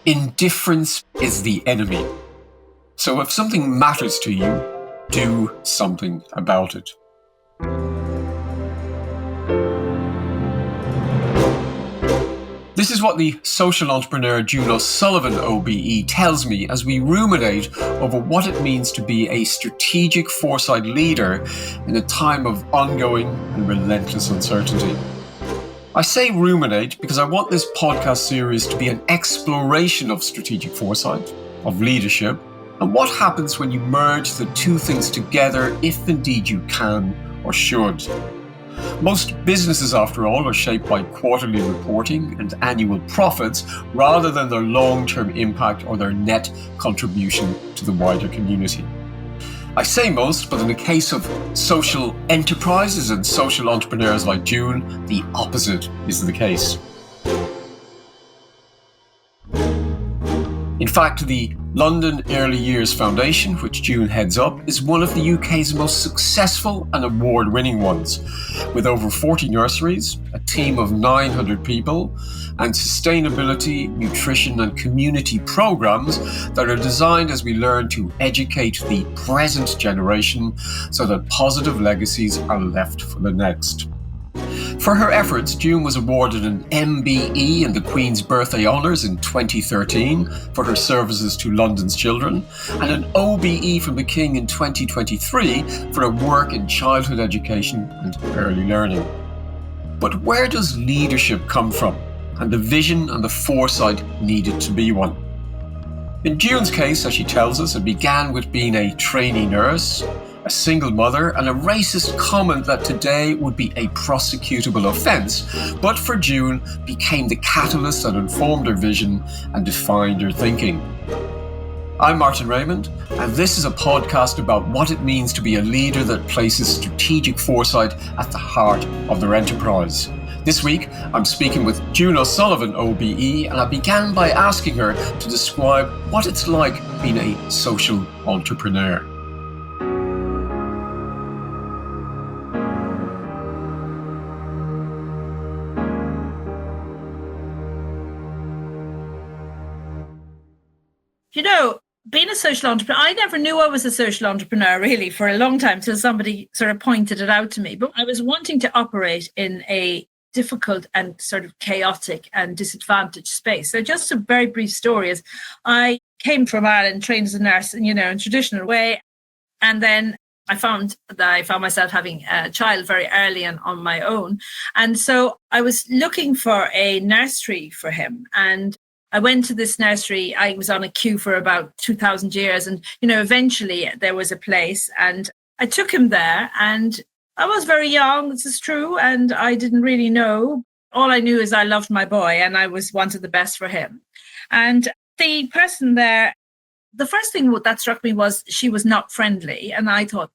Indifference is the enemy. So if something matters to you, do something about it. This is what the social entrepreneur June O'Sullivan OBE tells me as we ruminate over what it means to be a strategic foresight leader in a time of ongoing and relentless uncertainty. I say ruminate because I want this podcast series to be an exploration of strategic foresight, of leadership, and what happens when you merge the two things together, if indeed you can or should. Most businesses, after all, are shaped by quarterly reporting and annual profits rather than their long-term impact or their net contribution to the wider community. I say most, but in the case of social enterprises and social entrepreneurs like June, the opposite is the case. In fact, the London Early Years Foundation, which June heads up, is one of the UK's most successful and award-winning ones, with over 40 nurseries, a team of 900 people, and sustainability, nutrition and community programs that are designed as we learn to educate the present generation so that positive legacies are left for the next. For her efforts, June was awarded an MBE in the Queen's Birthday Honours in 2013 for her services to London's children, and an OBE from the King in 2023 for her work in childhood education and early learning. But where does leadership come from, and the vision and the foresight needed to be one? In June's case, as she tells us, it began with being a trainee nurse, a single mother, and a racist comment that today would be a prosecutable offence, but for June became the catalyst that informed her vision and defined her thinking. I'm Martin Raymond, and this is a podcast about what it means to be a leader that places strategic foresight at the heart of their enterprise. This week, I'm speaking with June O'Sullivan OBE, and I began by asking her to describe what it's like being a social entrepreneur. You know, being a social entrepreneur, I never knew I was a social entrepreneur really for a long time till somebody sort of pointed it out to me. But I was wanting to operate in a difficult and sort of chaotic and disadvantaged space. So just a very brief story is I came from Ireland, trained as a nurse, in a traditional way. And then I found myself having a child very early and on my own. And so I was looking for a nursery for him. And I went to this nursery. I was on a queue for about 2,000 years. And, eventually there was a place and I took him there, and I was very young, this is true. And I didn't really know. All I knew is I loved my boy and I wanted the best for him. And the person there, the first thing that struck me was she was not friendly. And I thought,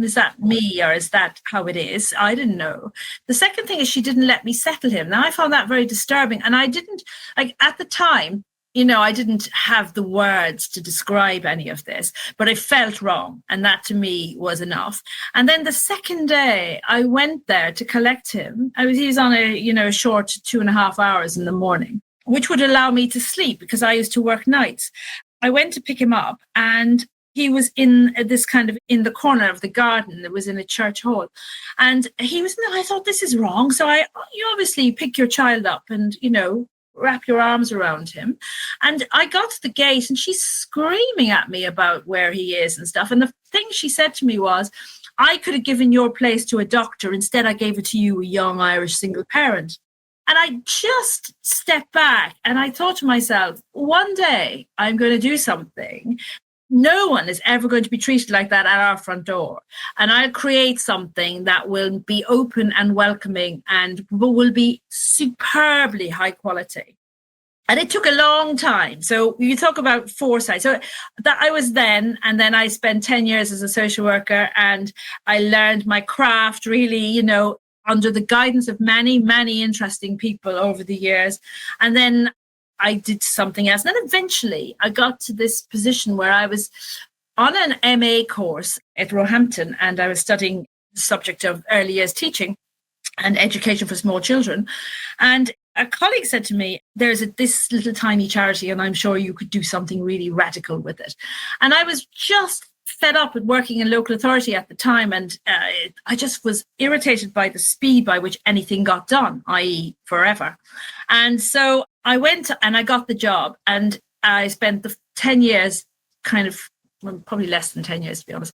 is that me or is that how it is? I didn't know. The second thing is she didn't let me settle him. Now I found that very disturbing. And I didn't, at the time, I didn't have the words to describe any of this, but I felt wrong. And that to me was enough. And then the second day I went there to collect him. He was on a short 2.5 hours in the morning, which would allow me to sleep because I used to work nights. I went to pick him up, and he was in this kind of in the corner of the garden. It was in a church hall. And I thought, this is wrong. So you obviously pick your child up and, wrap your arms around him. And I got to the gate and she's screaming at me about where he is and stuff. And the thing she said to me was, I could have given your place to a doctor. Instead, I gave it to you, a young Irish single parent. And I just stepped back and I thought to myself, one day I'm going to do something. No one is ever going to be treated like that at our front door. And I'll create something that will be open and welcoming and will be superbly high quality. And it took a long time. So you talk about foresight. So that I was then, and then I spent 10 years as a social worker, and I learned my craft really, under the guidance of many, many interesting people over the years. And then I did something else. And then eventually I got to this position where I was on an MA course at Roehampton, and I was studying the subject of early years teaching and education for small children. And a colleague said to me, there's this little tiny charity and I'm sure you could do something really radical with it. And I was just fed up with working in local authority at the time. And I just was irritated by the speed by which anything got done, i.e. forever. And so I went and I got the job, and I spent the 10 years probably less than 10 years, to be honest,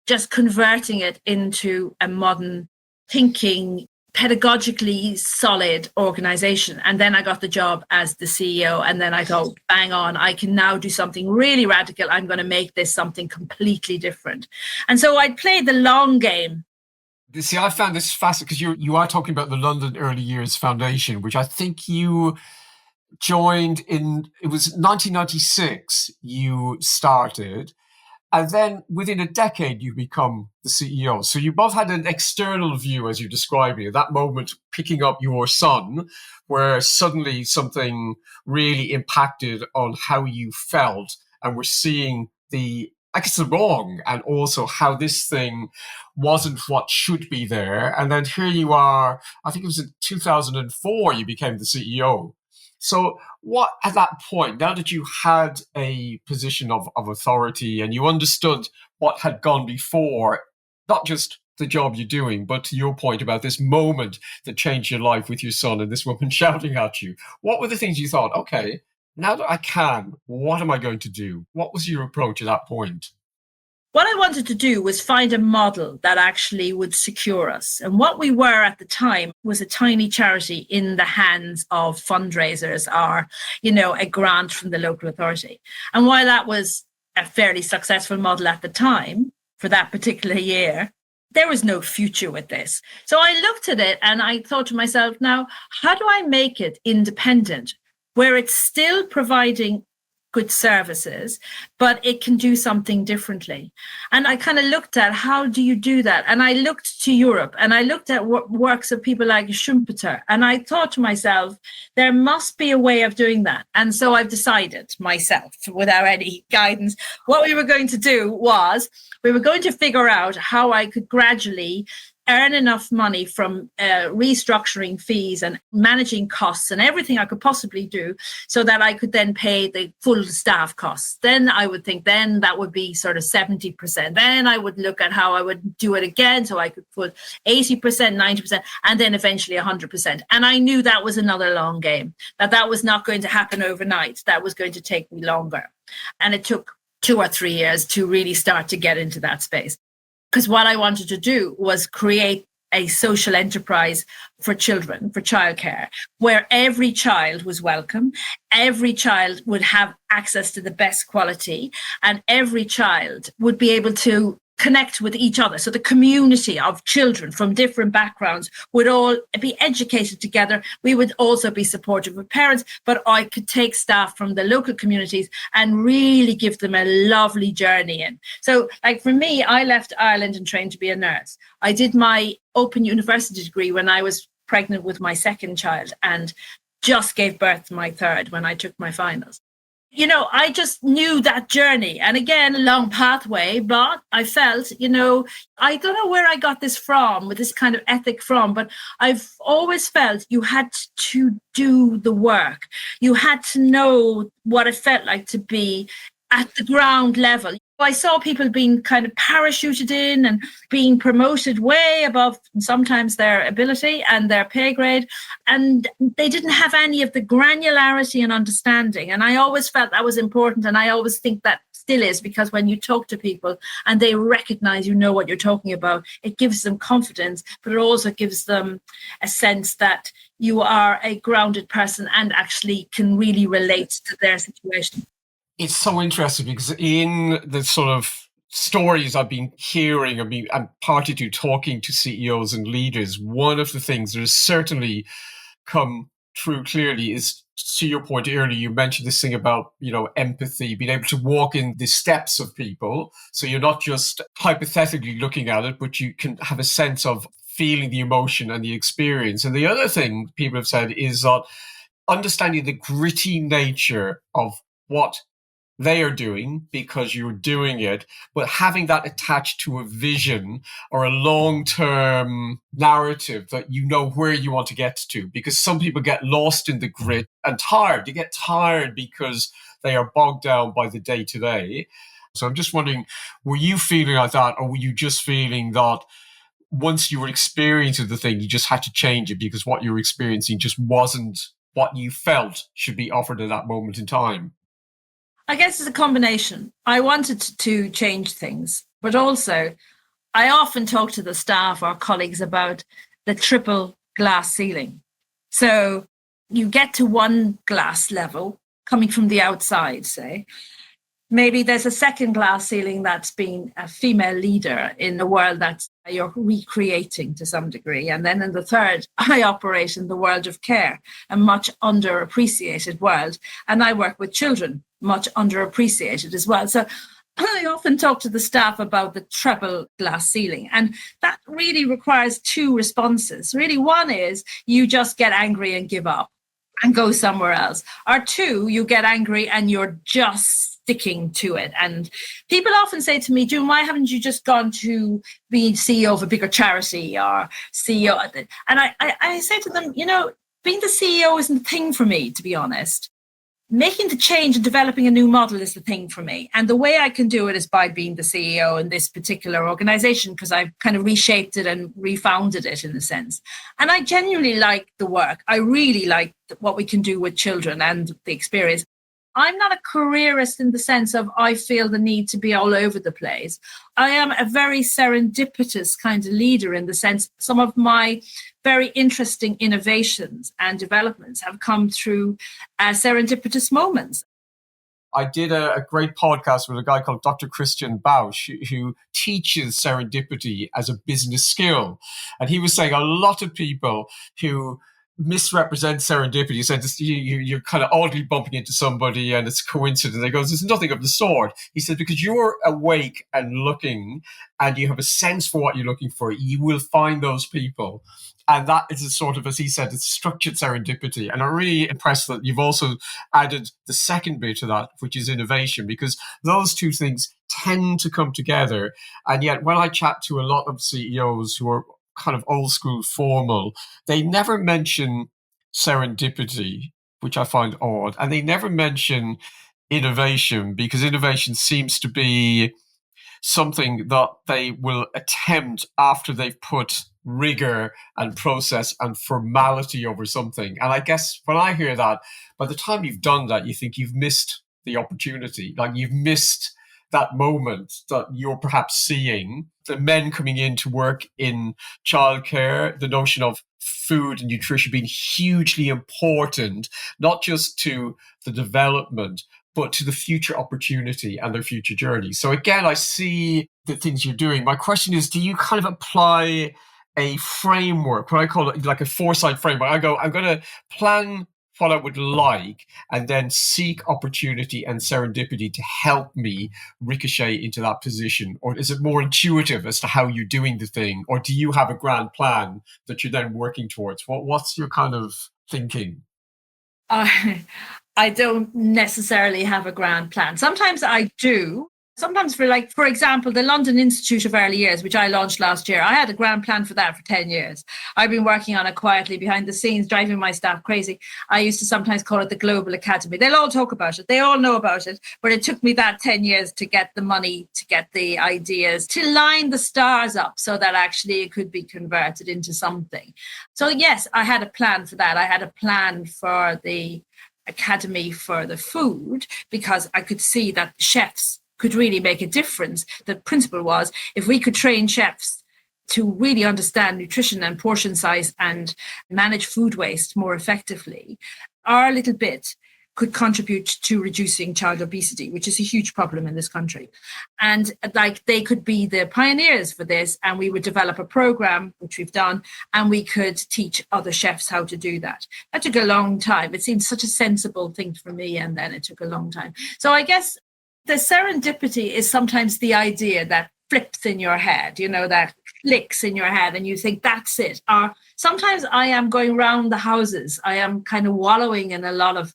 just converting it into a modern thinking, pedagogically solid organization. And then I got the job as the CEO. And then I thought, bang on, I can now do something really radical. I'm going to make this something completely different. And so I played the long game. See, I found this fascinating because you are talking about the London Early Years Foundation, which I think you joined it was 1996 you started. And then within a decade, you become the CEO. So you both had an external view, as you described it, at that moment, picking up your son, where suddenly something really impacted on how you felt. And we're seeing the wrong, and also how this thing wasn't what should be there. And then here you are, I think it was in 2004, you became the CEO. So what, at that point, now that you had a position of authority and you understood what had gone before, not just the job you're doing, but to your point about this moment that changed your life with your son and this woman shouting at you, what were the things you thought, okay, now that I can, what am I going to do? What was your approach at that point? What I wanted to do was find a model that actually would secure us. And what we were at the time was a tiny charity in the hands of fundraisers or, a grant from the local authority. And while that was a fairly successful model at the time for that particular year, there was no future with this. So I looked at it and I thought to myself, now, how do I make it independent, where it's still providing good services, but it can do something differently? And I kind of looked at, how do you do that? And I looked to Europe and I looked at works of people like Schumpeter. And I thought to myself, there must be a way of doing that. And so I've decided myself, without any guidance, what we were going to do was we were going to figure out how I could gradually earn enough money from restructuring fees and managing costs and everything I could possibly do so that I could then pay the full staff costs. Then I would think then that would be sort of 70%. Then I would look at how I would do it again so I could put 80%, 90%, and then eventually 100%. And I knew that was another long game, that was not going to happen overnight. That was going to take me longer. And it took 2 or 3 years to really start to get into that space. Because what I wanted to do was create a social enterprise for children, for childcare, where every child was welcome, every child would have access to the best quality, and every child would be able to connect with each other. So the community of children from different backgrounds would all be educated together. We would also be supportive of parents, but I could take staff from the local communities and really give them a lovely journey in. So like for me, I left Ireland and trained to be a nurse. I did my Open University degree when I was pregnant with my second child and just gave birth to my third when I took my finals. I just knew that journey. And again, a long pathway, but I felt, I don't know where I got this from, with this kind of ethic from, but I've always felt you had to do the work. You had to know what it felt like to be at the ground level. I saw people being kind of parachuted in and being promoted way above sometimes their ability and their pay grade. And they didn't have any of the granularity and understanding. And I always felt that was important. And I always think that still is, because when you talk to people and they recognize you know what you're talking about, it gives them confidence, but it also gives them a sense that you are a grounded person and actually can really relate to their situation. It's so interesting because in the sort of stories I've been hearing, I'm party to talking to CEOs and leaders, one of the things that has certainly come true clearly is, to your point earlier, you mentioned this thing about, empathy, being able to walk in the steps of people. So you're not just hypothetically looking at it, but you can have a sense of feeling the emotion and the experience. And the other thing people have said is that understanding the gritty nature of what they are doing because you're doing it, but having that attached to a vision or a long-term narrative that you know where you want to get to. Because some people get lost in the grit and tired. They get tired because they are bogged down by the day-to-day. So I'm just wondering, were you feeling like that, or were you just feeling that once you were experiencing the thing, you just had to change it because what you were experiencing just wasn't what you felt should be offered at that moment in time? I guess it's a combination. I wanted to change things, but also I often talk to the staff or colleagues about the triple glass ceiling. So you get to one glass level coming from the outside, say. Maybe there's a second glass ceiling that's been a female leader in a world that you're recreating to some degree. And then in the third, I operate in the world of care, a much underappreciated world. And I work with children, much underappreciated as well. So I often talk to the staff about the treble glass ceiling, and that really requires two responses. Really, one is you just get angry and give up and go somewhere else. Or two, you get angry and you're just sticking to it. And people often say to me, June, why haven't you just gone to be CEO of a bigger charity or CEO? And I say to them, being the CEO isn't the thing for me, to be honest. Making the change and developing a new model is the thing for me. And the way I can do it is by being the CEO in this particular organization, because I've kind of reshaped it and refounded it in a sense. And I genuinely like the work. I really like what we can do with children and the experience. I'm not a careerist in the sense of I feel the need to be all over the place. I am a very serendipitous kind of leader in the sense some of my very interesting innovations and developments have come through serendipitous moments. I did a great podcast with a guy called Dr. Christian Bausch, who teaches serendipity as a business skill. And he was saying a lot of people who misrepresent serendipity, said you're kind of oddly bumping into somebody and it's coincidence. He goes, there's nothing of the sort. He said, because you're awake and looking and you have a sense for what you're looking for, you will find those people. And that is a sort of, as he said, it's structured serendipity. And I'm really impressed that you've also added the second bit to that, which is innovation, because those two things tend to come together. And yet when I chat to a lot of CEOs who are kind of old school formal, they never mention serendipity, which I find odd. And they never mention innovation, because innovation seems to be something that they will attempt after they've put rigor and process and formality over something. And I guess when I hear that, by the time you've done that, you think you've missed the opportunity. Like you've missed that moment that you're perhaps seeing, the men coming in to work in childcare, the notion of food and nutrition being hugely important, not just to the development, but to the future opportunity and their future journey. So again, I see the things you're doing. My question is, do you kind of apply a framework, what I call it like a foresight framework? I go, I'm going to plan what I would like and then seek opportunity and serendipity to help me ricochet into that position? Or is it more intuitive as to how you're doing the thing? Or do you have a grand plan that you're then working towards? What's your kind of thinking? I don't necessarily have a grand plan. Sometimes I do. Sometimes for example, the London Institute of Early Years, which I launched last year, I had a grand plan for that for 10 years. I've been working on it quietly behind the scenes, driving my staff crazy. I used to sometimes call it the Global Academy. They'll all talk about it. They all know about it. But it took me that 10 years to get the money, to get the ideas, to line the stars up so that actually it could be converted into something. So yes, I had a plan for that. I had a plan for the Academy for the food because I could see that chefs could really make a difference. The principle was if we could train chefs to really understand nutrition and portion size and manage food waste more effectively, our little bit could contribute to reducing child obesity, which is a huge problem in this country. And they could be the pioneers for this, and we would develop a program, which we've done, and we could teach other chefs how to do that. That took a long time. It seemed such a sensible thing for me, and then it took a long time. So I guess the serendipity is sometimes the idea that flips in your head, that clicks in your head and you think that's it. Or sometimes I am going round the houses. I am kind of wallowing in a lot of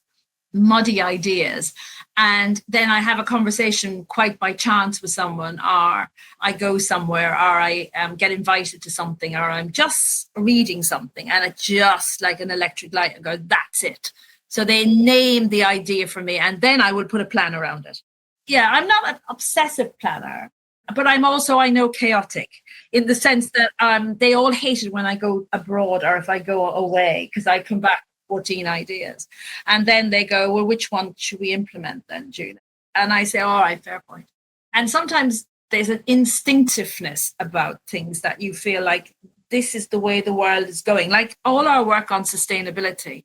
muddy ideas. And then I have a conversation quite by chance with someone, or I go somewhere, or I get invited to something, or I'm just reading something and it just like an electric light, I go, that's it. So they name the idea for me, and then I will put a plan around it. Yeah, I'm not an obsessive planner, but I'm also, I know, chaotic in the sense that they all hate it when I go abroad or if I go away, because I come back 14 ideas. And then they go, well, which one should we implement then, June? And I say, all right, fair point. And sometimes there's an instinctiveness about things that you feel like this is the way the world is going. Like all our work on sustainability,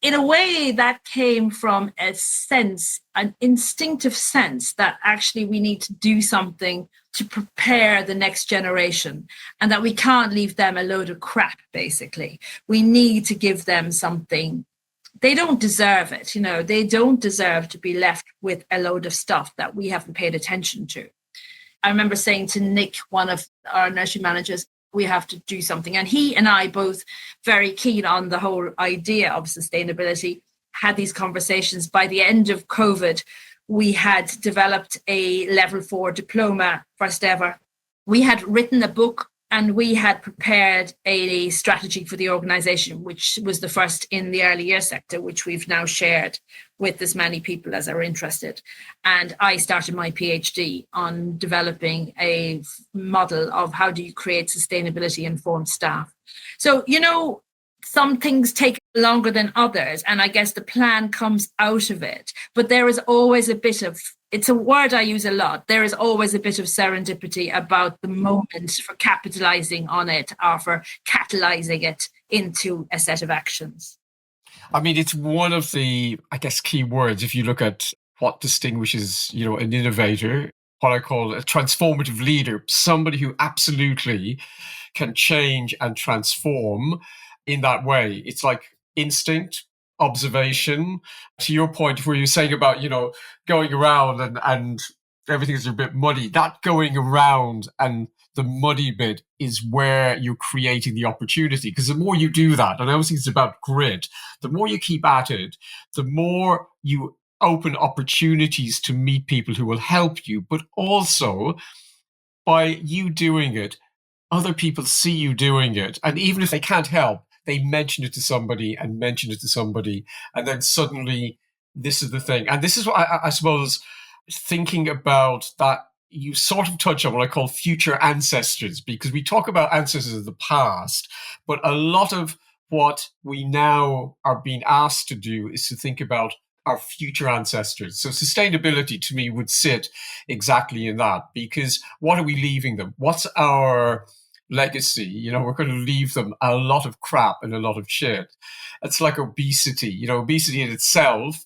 in a way that came from a sense, an instinctive sense that actually we need to do something to prepare the next generation, and that we can't leave them a load of crap, basically. We need to give them something. They don't deserve it, they don't deserve to be left with a load of stuff that we haven't paid attention to. I remember saying to Nick, one of our nursery managers, we have to do something. And he and I, both very keen on the whole idea of sustainability, had these conversations. By the end of COVID, we had developed a level 4 diploma, first ever. We had written a book and we had prepared a strategy for the organization, which was the first in the early year sector, which we've now shared with as many people as are interested. And I started my PhD on developing a model of how do you create sustainability informed staff. So, some things take longer than others, and I guess the plan comes out of it. But there is always a bit of, it's a word I use a lot, there is always a bit of serendipity about the moment for capitalizing on it or for catalyzing it into a set of actions. I mean, it's one of the, I guess, key words if you look at what distinguishes, an innovator, what I call a transformative leader, somebody who absolutely can change and transform in that way. It's like instinct, observation. To your point where you're saying about, going around and everything's a bit muddy, that going around and the muddy bit is where you're creating the opportunity. Because the more you do that, and I always think it's about grit, the more you keep at it, the more you open opportunities to meet people who will help you. But also, by you doing it, other people see you doing it. And even if they can't help, they mention it to somebody and mention it to somebody. And then suddenly, this is the thing. And this is what I suppose, thinking about that, you sort of touch on what I call future ancestors, because we talk about ancestors of the past, but a lot of what we now are being asked to do is to think about our future ancestors. So sustainability to me would sit exactly in that, because what are we leaving them? What's our legacy? We're going to leave them a lot of crap and a lot of shit. It's like obesity. Obesity in itself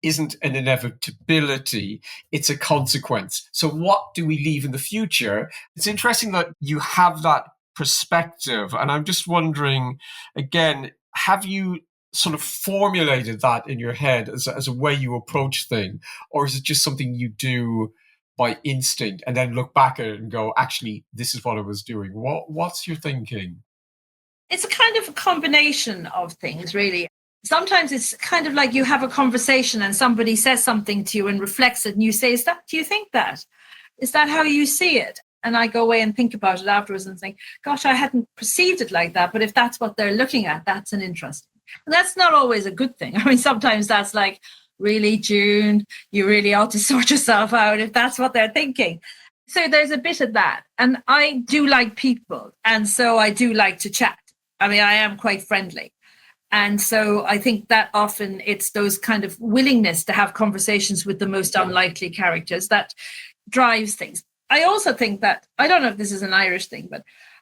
isn't an inevitability, it's a consequence. So what do we leave in the future? It's interesting that you have that perspective. And I'm just wondering, again, have you sort of formulated that in your head as a way you approach things? Or is it just something you do by instinct and then look back at it and go, actually, this is what I was doing? What's your thinking? It's a kind of a combination of things, really. Sometimes it's kind of like you have a conversation and somebody says something to you and reflects it, and you say, do you think that? Is that how you see it? And I go away and think about it afterwards and think, gosh, I hadn't perceived it like that. But if that's what they're looking at, that's an interesting. And that's not always a good thing. I mean, sometimes that's like, really, June, you really ought to sort yourself out if that's what they're thinking. So there's a bit of that. And I do like people. And so I do like to chat. I mean, I am quite friendly. And so I think that often it's those kind of willingness to have conversations with the most unlikely characters that drives things. I also think that, I don't know if this is an Irish thing,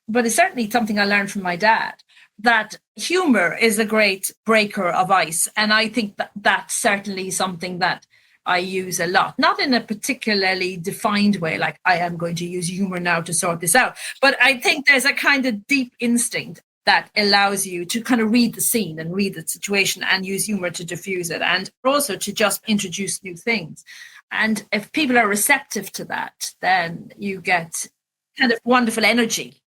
but it's certainly something I learned from my dad, that humor is a great breaker of ice. And I think that that's certainly something that I use a lot, not in a particularly defined way, like I am going to use humor now to sort this out. But I think there's a kind of deep instinct that allows you to kind of read the scene and read the situation and use humor to diffuse it, and also to just introduce new things. And if people are receptive to that, then you get kind of wonderful energy.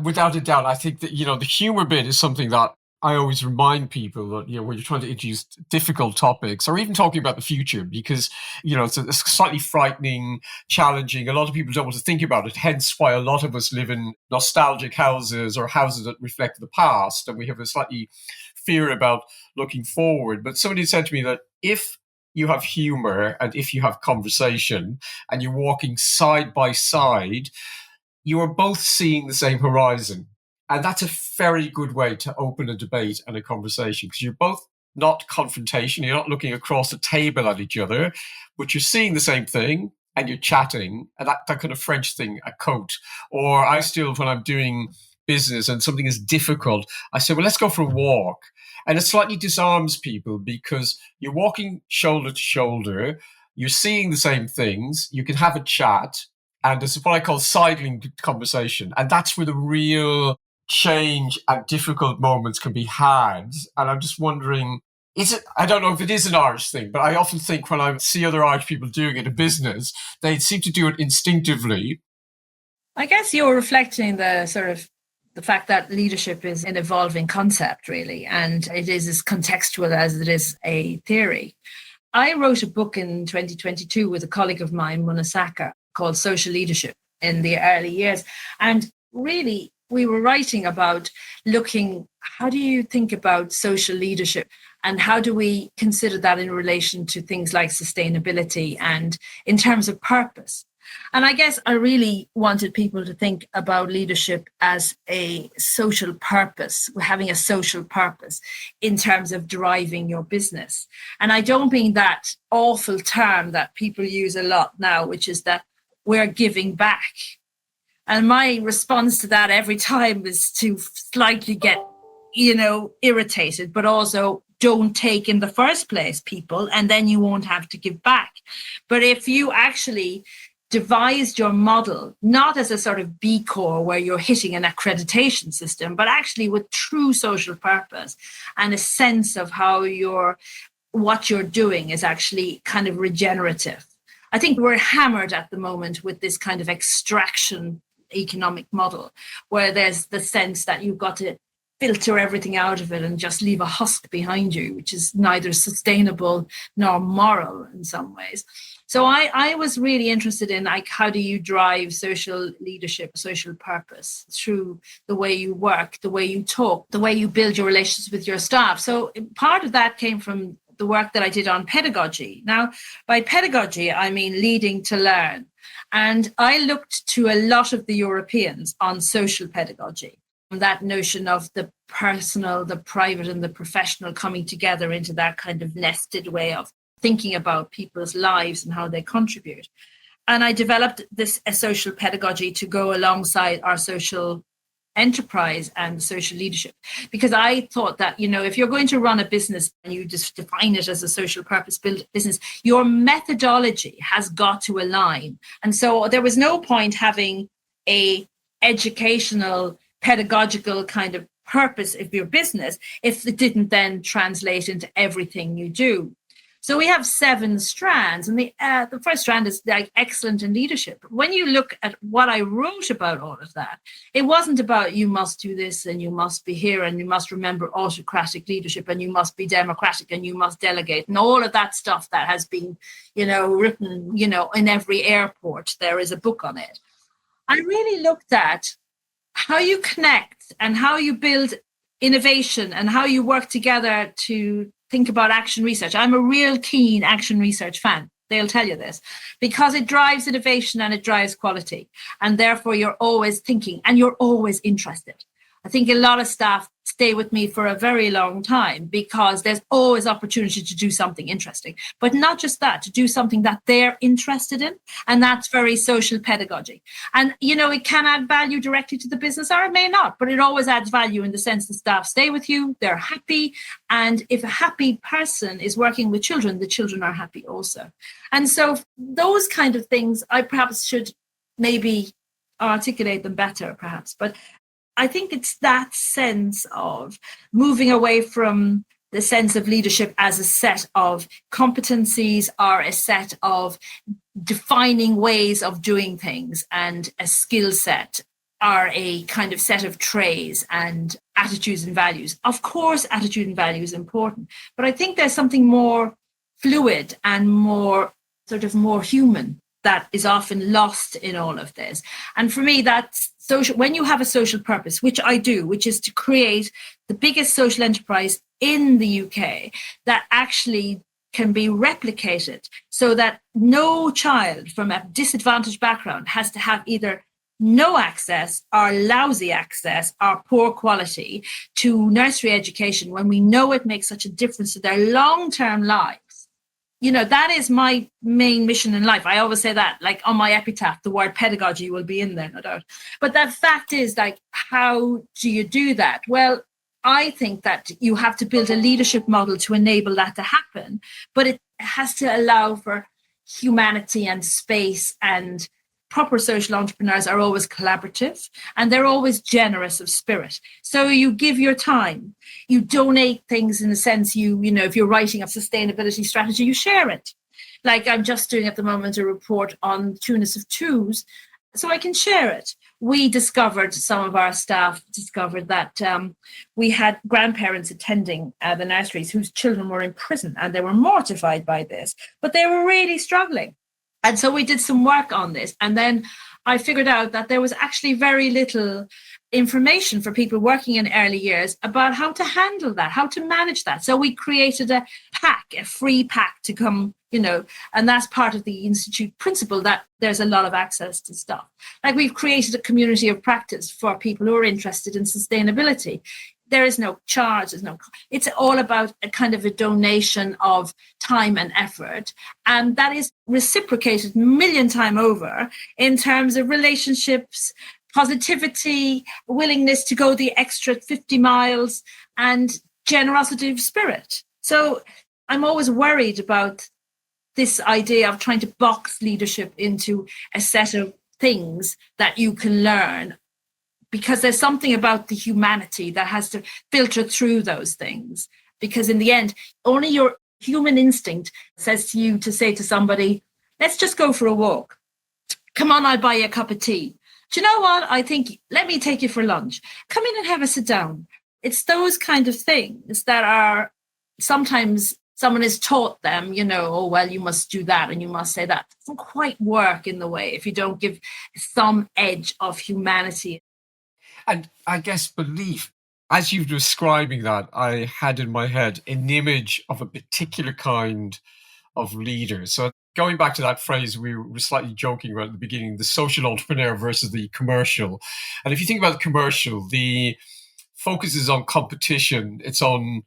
Without a doubt, I think that, the humor bit is something that I always remind people that, when you're trying to introduce difficult topics or even talking about the future, because, it's slightly frightening, challenging. A lot of people don't want to think about it. Hence why a lot of us live in nostalgic houses or houses that reflect the past. And we have a slightly fear about looking forward. But somebody said to me that if you have humor and if you have conversation and you're walking side by side, you are both seeing the same horizon. And that's a very good way to open a debate and a conversation, because you're both not confrontation. You're not looking across the table at each other, but you're seeing the same thing and you're chatting. And that kind of French thing, a coat. Or I still, when I'm doing business and something is difficult, I say, well, let's go for a walk. And it slightly disarms people because you're walking shoulder to shoulder. You're seeing the same things. You can have a chat. And this is what I call sidling conversation. And that's where the real change at difficult moments can be had. And I'm just wondering, I don't know if it is an Irish thing, but I often think when I see other Irish people doing it in business, they seem to do it instinctively. I guess you're reflecting the fact that leadership is an evolving concept, really, and it is as contextual as it is a theory. I wrote a book in 2022 with a colleague of mine, Munasaka, called Social Leadership in the early years. And really, we were writing about how do you think about social leadership and how do we consider that in relation to things like sustainability and in terms of purpose? And I guess I really wanted people to think about leadership as a social purpose, having a social purpose in terms of driving your business. And I don't mean that awful term that people use a lot now, which is that we're giving back. And my response to that every time is to slightly get, irritated, but also don't take in the first place, people, and then you won't have to give back. But if you actually devised your model, not as a sort of B Corps where you're hitting an accreditation system, but actually with true social purpose and a sense of how what you're doing is actually kind of regenerative. I think we're hammered at the moment with this kind of extraction economic model where there's the sense that you've got to filter everything out of it and just leave a husk behind you, which is neither sustainable nor moral in some ways. So I was really interested in how do you drive social leadership, social purpose through the way you work, the way you talk, the way you build your relationships with your staff. So part of that came from the work that I did on pedagogy. Now, by pedagogy, I mean leading to learn. And I looked to a lot of the Europeans on social pedagogy, that notion of the personal, the private and the professional coming together into that kind of nested way of thinking about people's lives and how they contribute. And I developed a social pedagogy to go alongside our social enterprise and social leadership, because I thought that, if you're going to run a business and you just define it as a social purpose built business, your methodology has got to align. And so there was no point having a educational, pedagogical kind of purpose of your business if it didn't then translate into everything you do. So we have 7 strands, and the first strand is like excellent in leadership. When you look at what I wrote about all of that, it wasn't about you must do this and you must be here and you must remember autocratic leadership and you must be democratic and you must delegate and all of that stuff that has been, written, in every airport. There is a book on it. I really looked at how you connect and how you build innovation and how you work together to think about action research. I'm a real keen action research fan. They'll tell you this because it drives innovation and it drives quality. And therefore you're always thinking and you're always interested. I think a lot of staff stay with me for a very long time because there's always opportunity to do something interesting, but not just that, to do something that they're interested in. And that's very social pedagogy. And, it can add value directly to the business or it may not, but it always adds value in the sense the staff stay with you, they're happy. And if a happy person is working with children, the children are happy also. And so those kind of things, I perhaps should maybe articulate them better, perhaps, but I think it's that sense of moving away from the sense of leadership as a set of competencies or a set of defining ways of doing things and a skill set are a kind of set of traits and attitudes and values. Of course, attitude and value is important, but I think there's something more fluid and more more human that is often lost in all of this. And for me, that's social. When you have a social purpose, which I do, which is to create the biggest social enterprise in the UK that actually can be replicated so that no child from a disadvantaged background has to have either no access or lousy access or poor quality to nursery education, when we know it makes such a difference to their long-term lives. That is my main mission in life. I always say that, like on my epitaph, the word pedagogy will be in there, no doubt. But that fact is, like, how do you do that? Well, I think that you have to build a leadership model to enable that to happen, but it has to allow for humanity and space, and proper social entrepreneurs are always collaborative and they're always generous of spirit. So you give your time, you donate things in the sense if you're writing a sustainability strategy, you share it. Like I'm just doing at the moment a report on Tunis of Twos, so I can share it. Some of our staff discovered that we had grandparents attending the nurseries whose children were in prison, and they were mortified by this, but they were really struggling. And so we did some work on this. And then I figured out that there was actually very little information for people working in early years about how to handle that, how to manage that. So we created a free pack to come, and that's part of the Institute principle, that there's a lot of access to stuff. Like we've created a community of practice for people who are interested in sustainability. There is no charge, it's all about a kind of a donation of time and effort. And that is reciprocated a million times over in terms of relationships, positivity, willingness to go the extra 50 miles, and generosity of spirit. So I'm always worried about this idea of trying to box leadership into a set of things that you can learn, because there's something about the humanity that has to filter through those things. Because in the end, only your human instinct says to you to say to somebody, let's just go for a walk. Come on, I'll buy you a cup of tea. Do you know what? I think, let me take you for lunch. Come in and have a sit down. It's those kind of things that are sometimes someone has taught them, oh, well, you must do that and you must say that. It doesn't quite work in the way if you don't give some edge of humanity. And I guess belief, as you're describing that, I had in my head an image of a particular kind of leader. So going back to that phrase we were slightly joking about at the beginning, the social entrepreneur versus the commercial. And if you think about the commercial, the focus is on competition. It's on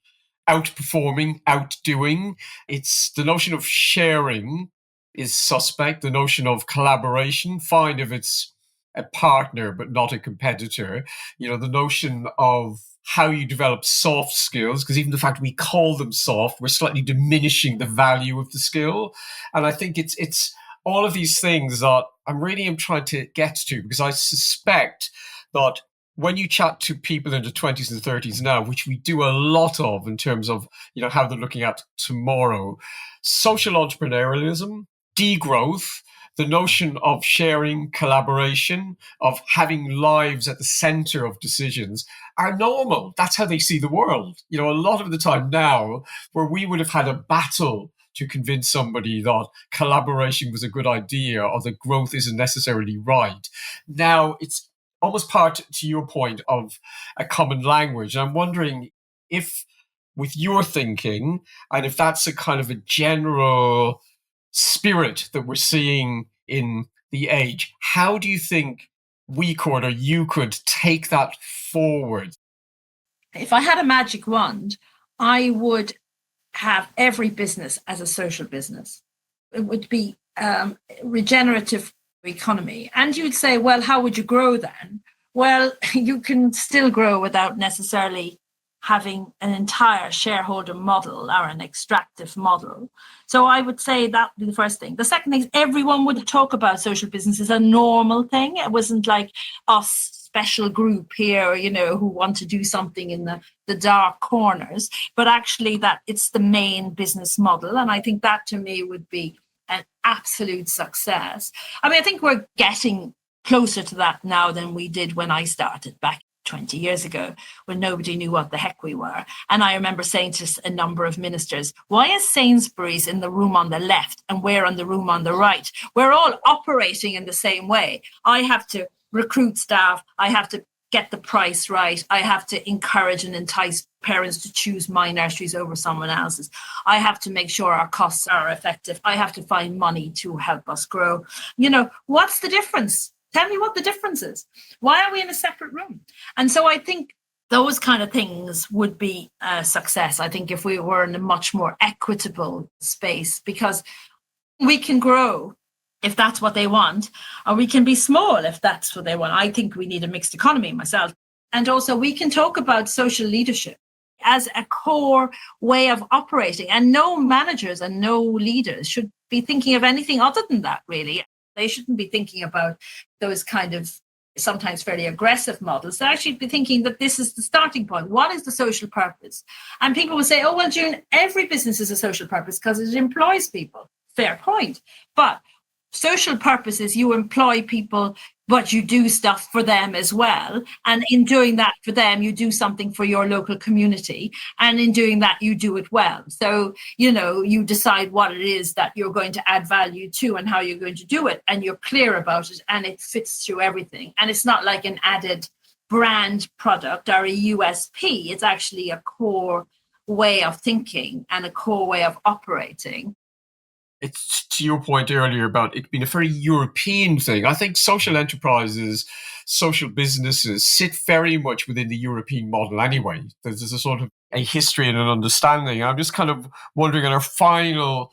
outperforming, outdoing. It's the notion of sharing is suspect. The notion of collaboration, fine if it's a partner, but not a competitor. The notion of how you develop soft skills, because even the fact we call them soft, we're slightly diminishing the value of the skill. And I think it's all of these things that I'm trying to get to, because I suspect that when you chat to people in their 20s and 30s now, which we do a lot of in terms of, how they're looking at tomorrow, social entrepreneurialism, degrowth, the notion of sharing, collaboration, of having lives at the center of decisions are normal. That's how they see the world. A lot of the time now, where we would have had a battle to convince somebody that collaboration was a good idea or that growth isn't necessarily right, now it's almost part, to your point, of a common language. And I'm wondering if, with your thinking, and if that's a kind of a general spirit that we're seeing in the age, how do you think we could, or you could, take that forward? If I had a magic wand, I would have every business as a social business. It would be regenerative economy. And you'd say, well, how would you grow then? Well, you can still grow without necessarily having an entire shareholder model or an extractive model. So I would say that would be the first thing. The second thing is everyone would talk about social business as a normal thing. It wasn't like us special group here, who want to do something in the dark corners, but actually that it's the main business model. And I think that to me would be an absolute success. I mean, I think we're getting closer to that now than we did when I started back 20 years ago, when nobody knew what the heck we were. And I remember saying to a number of ministers, why is Sainsbury's in the room on the left and we're in the room on the right? We're all operating in the same way. I have to recruit staff. I have to get the price right. I have to encourage and entice parents to choose my nurseries over someone else's. I have to make sure our costs are effective. I have to find money to help us grow. What's the difference? Tell me what the difference is. Why are we in a separate room? And so I think those kind of things would be a success. I think if we were in a much more equitable space, because we can grow if that's what they want, or we can be small if that's what they want. I think we need a mixed economy myself. And also we can talk about social leadership as a core way of operating. And no managers and no leaders should be thinking of anything other than that, really. They shouldn't be thinking about those kind of sometimes fairly aggressive models. They actually be thinking that this is the starting point. What is the social purpose? And people will say, oh, well, June, every business is a social purpose because it employs people. Fair point. But social purpose is you employ people, but you do stuff for them as well. And in doing that for them, you do something for your local community. And in doing that, you do it well. So, you decide what it is that you're going to add value to and how you're going to do it. And you're clear about it and it fits through everything. And it's not like an added brand product or a USP. It's actually a core way of thinking and a core way of operating. It's to your point earlier about it being a very European thing. I think social enterprises, social businesses sit very much within the European model anyway. There's a sort of a history and an understanding. I'm just kind of wondering in our final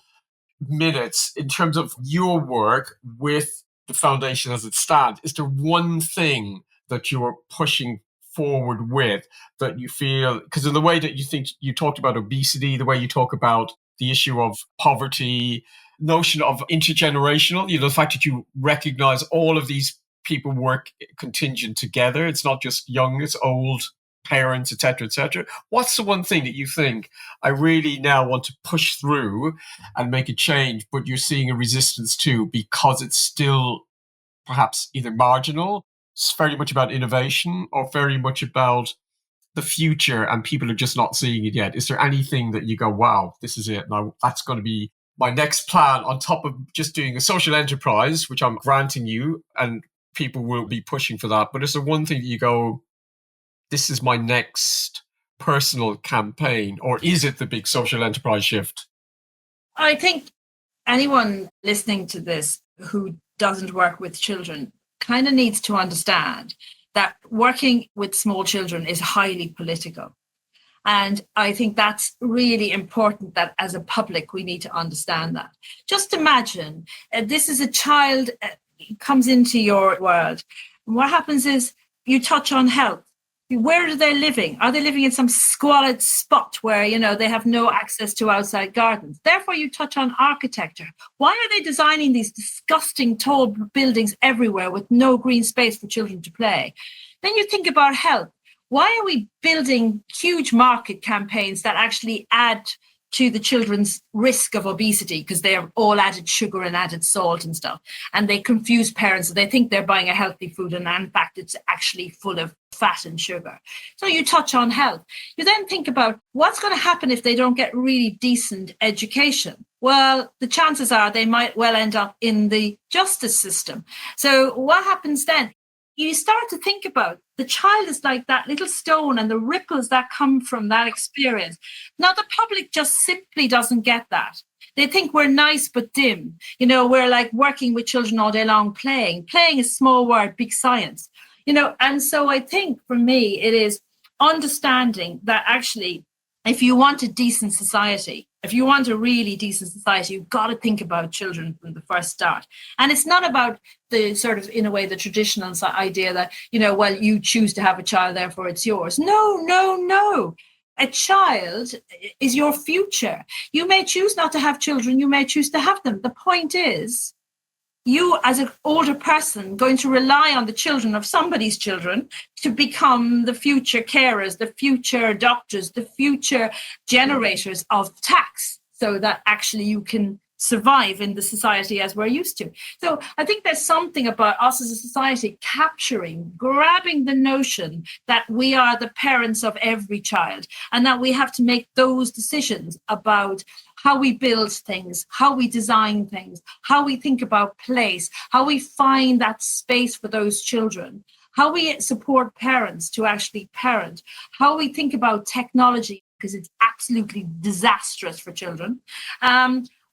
minutes, in terms of your work with the foundation as it stands, is there one thing that you're pushing forward with that you feel, because in the way that you think you talked about obesity, the way you talk about the issue of poverty, notion of intergenerational, the fact that you recognize all of these people work contingent together. It's not just young, it's old, parents, etc., etc. What's the one thing that you think I really now want to push through and make a change, but you're seeing a resistance to because it's still perhaps either marginal, it's very much about innovation, or very much about the future and people are just not seeing it yet? Is there anything that you go, wow, this is it, now that's going to be my next plan on top of just doing a social enterprise, which I'm granting you, and people will be pushing for that, but is there one thing that you go, this is my next personal campaign, or is it the big social enterprise shift? I think anyone listening to this who doesn't work with children kind of needs to understand that working with small children is highly political. And I think that's really important that as a public, we need to understand that. Just imagine this is a child comes into your world. And what happens is you touch on health. Where are they living? Are they living in some squalid spot where, they have no access to outside gardens? Therefore, you touch on architecture. Why are they designing these disgusting tall buildings everywhere with no green space for children to play? Then you think about health. Why are we building huge market campaigns that actually add to the children's risk of obesity because they're all added sugar and added salt and stuff? And they confuse parents. They think they're buying a healthy food and in fact it's actually full of fat and sugar. So you touch on health. You then think about what's going to happen if they don't get really decent education. Well, the chances are they might well end up in the justice system. So what happens then? You start to think about the child is like that little stone and the ripples that come from that experience. Now, the public just simply doesn't get that. They think we're nice but dim. We're like working with children all day long, playing. Playing is small word, big science. And so I think for me, it is understanding that actually, if you want a decent society, if you want a really decent society, you've got to think about children from the first start. And it's not about the sort of, in a way, the traditional idea that, well, you choose to have a child, therefore it's yours. No. A child is your future. You may choose not to have children. You may choose to have them. The point is, you as an older person going to rely on the children of somebody's children to become the future carers, the future doctors, the future generators of tax, so that actually you can survive in the society as we're used to. So I think there's something about us as a society grabbing the notion that we are the parents of every child, and that we have to make those decisions about how we build things, how we design things, how we think about place, how we find that space for those children, how we support parents to actually parent, how we think about technology, because it's absolutely disastrous for children.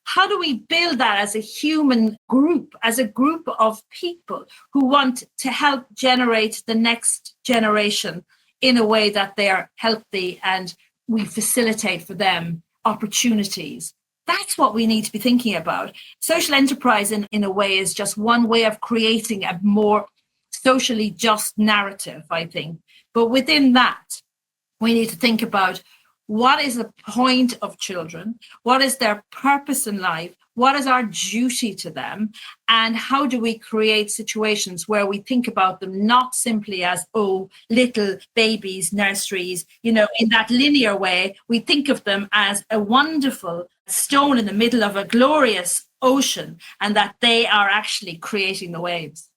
How do we build that as a human group, as a group of people who want to help generate the next generation in a way that they are healthy and we facilitate for them opportunities? That's what we need to be thinking about. Social enterprise, in a way, is just one way of creating a more socially just narrative, I think. But within that, we need to think about what is the point of children? What is their purpose in life? What is our duty to them? And how do we create situations where we think about them not simply as, oh, little babies, nurseries, in that linear way. We think of them as a wonderful stone in the middle of a glorious ocean, and that they are actually creating the waves.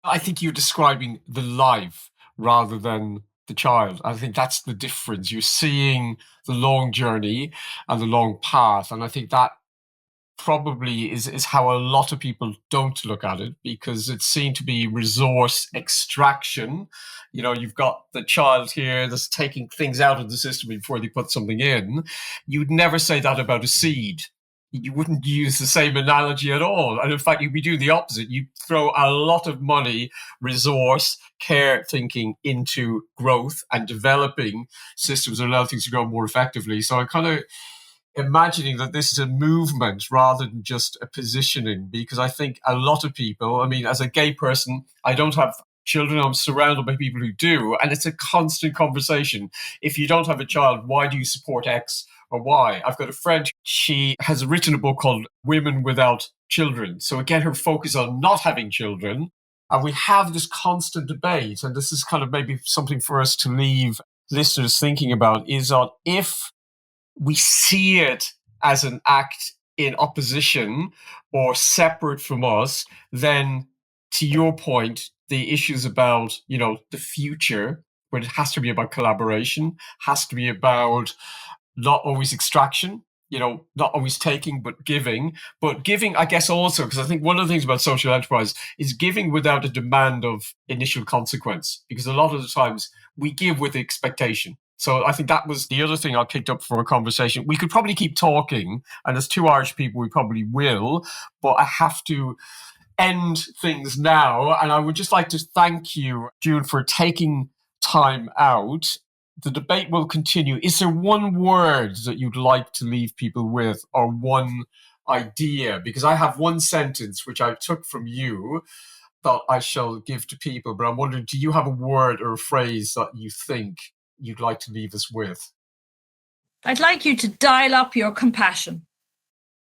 I think you're describing the life rather than the child. I think that's the difference. You're seeing the long journey and the long path. And I think that probably is how a lot of people don't look at it, because it's seen to be resource extraction. You've got the child here that's taking things out of the system before they put something in. You'd never say that about a seed. You wouldn't use the same analogy at all. And in fact, you'd be doing the opposite. You throw a lot of money, resource, care, thinking into growth and developing systems that allow things to grow more effectively. So I'm kind of imagining that this is a movement rather than just a positioning, because I think a lot of people, as a gay person, I don't have children, I'm surrounded by people who do, and it's a constant conversation. If you don't have a child, why do you support X or Y? I've got a friend, she has written a book called Women Without Children. So again, her focus on not having children. And we have this constant debate, and this is kind of maybe something for us to leave listeners thinking about, is on if we see it as an act in opposition or separate from us, then to your point, the issues about, the future, where it has to be about collaboration, has to be about not always extraction, not always taking, but giving. But giving, I guess, also, because I think one of the things about social enterprise is giving without a demand of initial consequence, because a lot of the times we give with expectation. So I think that was the other thing I picked up from a conversation. We could probably keep talking, and as two Irish people, we probably will, but I have to end things now. And I would just like to thank you, June, for taking time out. The debate will continue. Is there one word that you'd like to leave people with, or one idea? Because I have one sentence which I took from you that I shall give to people, but I'm wondering, do you have a word or a phrase that you think you'd like to leave us with? I'd like you to dial up your compassion.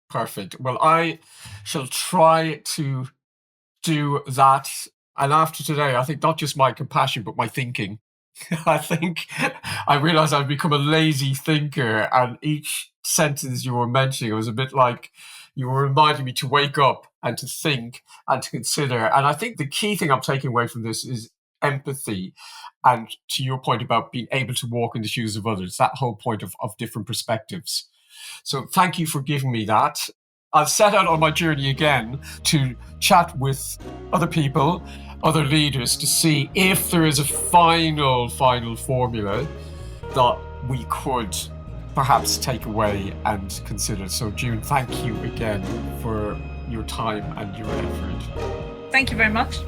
Perfect. Well, I shall try to do that. And after today, I think not just my compassion, but my thinking. I think I realized I've become a lazy thinker, and each sentence you were mentioning was a bit like you were reminding me to wake up and to think and to consider. And I think the key thing I'm taking away from this is empathy. And to your point about being able to walk in the shoes of others, that whole point of different perspectives. So thank you for giving me that. I'll set out on my journey again to chat with other people, other leaders, to see if there is a final formula that we could perhaps take away and consider. So June, thank you again for your time and your effort. Thank you very much.